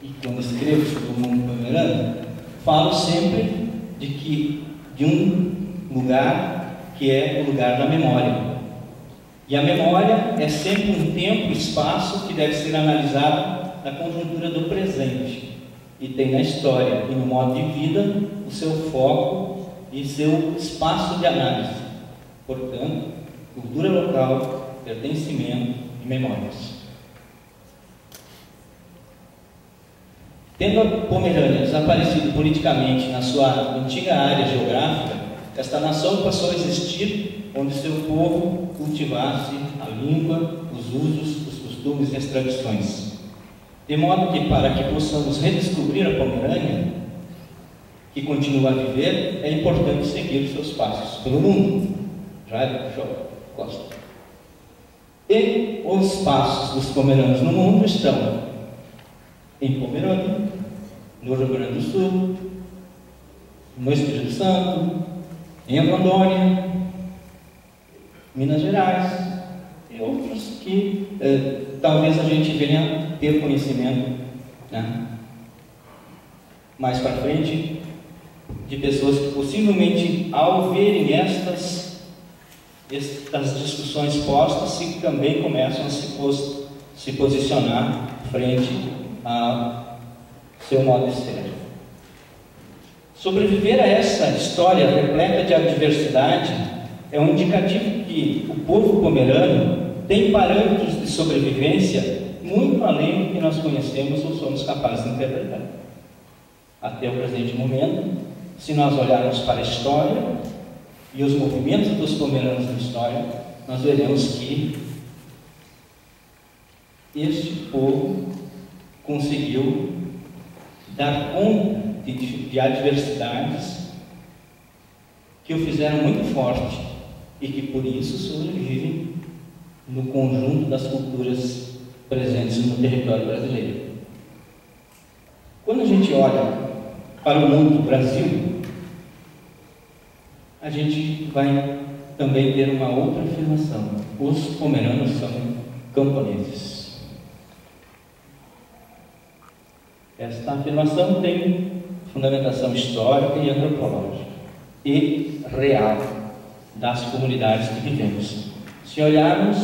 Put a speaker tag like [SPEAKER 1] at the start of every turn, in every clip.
[SPEAKER 1] e quando escrevo sobre o mundo pomerano, falo sempre de um lugar que é o lugar da memória. E a memória é sempre um tempo e espaço que deve ser analisado na conjuntura do presente. E tem na história e no modo de vida o seu foco e seu espaço de análise. Portanto, cultura local, pertencimento e memórias. Tendo a Pomerânia desaparecido politicamente na sua antiga área geográfica, esta nação passou a existir onde seu povo cultivasse a língua, os usos, os costumes e as tradições. De modo que, para que possamos redescobrir a Pomerânia, que continua a viver, é importante seguir seus passos pelo mundo. Costa. E os passos dos pomeranos no mundo estão em Pomerânia, no Rio Grande do Sul, no Espírito Santo, em Rondônia, Minas Gerais e outros que talvez a gente venha ter conhecimento, né, mais para frente, de pessoas que possivelmente, ao verem estas discussões postas, também começam a se posicionar frente a seu modo de ser. Sobreviver a essa história repleta de adversidade é um indicativo que o povo pomerano tem parâmetros de sobrevivência muito além do que nós conhecemos ou somos capazes de interpretar. Até o presente momento, se nós olharmos para a história e os movimentos dos pomeranos na história, nós veremos que este povo conseguiu dar conta de adversidades que o fizeram muito forte e que por isso sobrevivem no conjunto das culturas presentes no território brasileiro. Quando a gente olha para o mundo do Brasil, a gente vai também ter uma outra afirmação: os pomeranos são camponeses. Esta afirmação tem fundamentação histórica e antropológica e real das comunidades que vivemos. Se olharmos,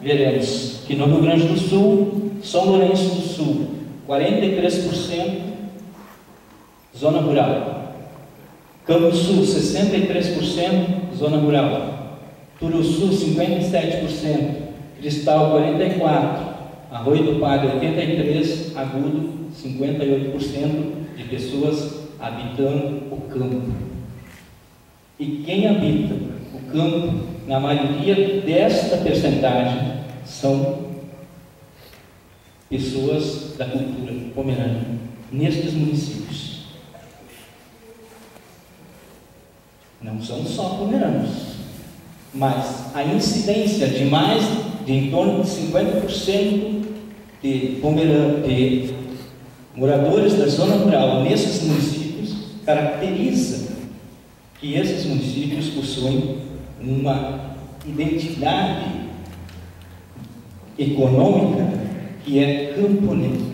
[SPEAKER 1] veremos que no Rio Grande do Sul, São Lourenço do Sul, 43% zona rural. Campo Sul, 63% zona rural. Turuçu, 57%. Cristal, 44%. Arroio do Padre, 83%. Agudo, 58% de pessoas habitando o campo. E quem habita o campo, na maioria desta percentagem, são pessoas da cultura pomerana nestes municípios. Não são só pomeranos, mas a incidência de em torno de 50% de moradores da zona rural nesses municípios caracteriza que esses municípios possuem uma identidade econômica que é camponesa.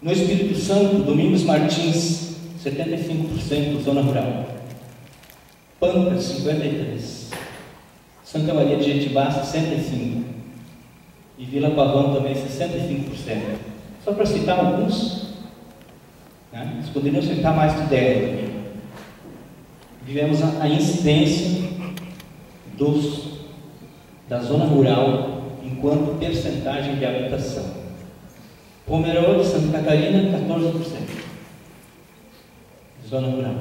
[SPEAKER 1] No Espírito Santo, Domingos Martins, 75% zona rural. Pancas, 53%. Santa Maria de Jetibá, 65%. E Vila Pavão também, 65%. Só para citar alguns, né? Eles poderiam citar mais de 10 também. Vivemos a incidência da zona rural enquanto percentagem de habitação. Pomerode, Santa Catarina, 14%. Zona rural.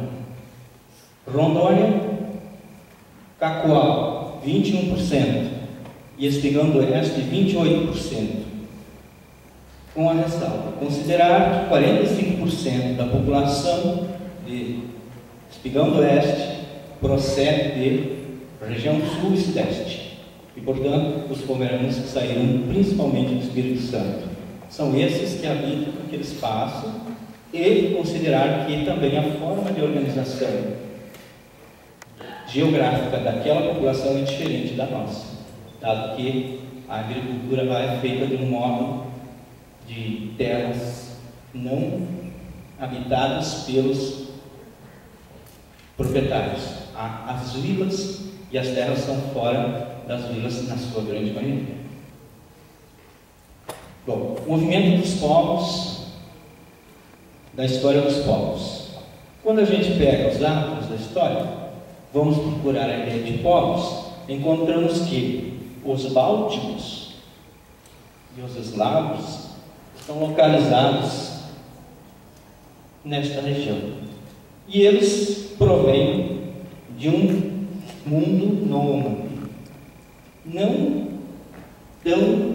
[SPEAKER 1] Rondônia, Cacoal, 21%. E Espigão do Oeste, 28%. Com a ressalva, considerar que 45% da população de Espigão do Oeste procede de região sul e sudeste. E, portanto, os pomeranos que saíram principalmente do Espírito Santo. São esses que habitam aquele espaço e considerar que também a forma de organização geográfica daquela população é diferente da nossa, dado que a agricultura vai feita de um modo de terras não habitadas pelos proprietários. As vilas e as terras estão fora das vilas na sua grande maioria. Bom, o movimento dos povos, da história dos povos. Quando a gente pega os átomos da história, vamos procurar a ideia de povos, encontramos que os bálticos e os eslavos estão localizados nesta região. E eles provêm de um mundo nômade, não tão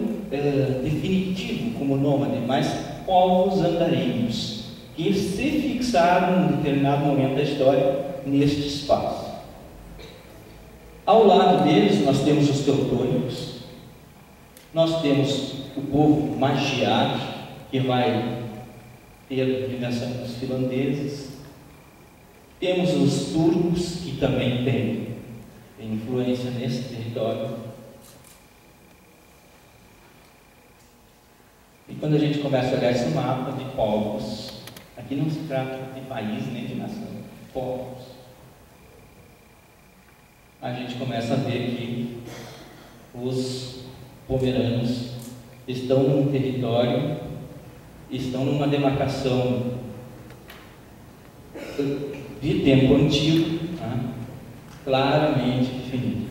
[SPEAKER 1] definitivo como nômade, mas povos andarilhos, que se fixaram em determinado momento da história neste espaço. Ao lado deles nós temos os teutônicos, nós temos o povo magiar, que vai ter ligação com os finlandeses, temos os turcos, que também têm influência nesse território. E quando a gente começa a olhar esse mapa de povos, aqui não se trata de país nem de nação, de povos, a gente começa a ver que os pomeranos estão num território, estão numa demarcação de tempo antigo, tá? Claramente definida.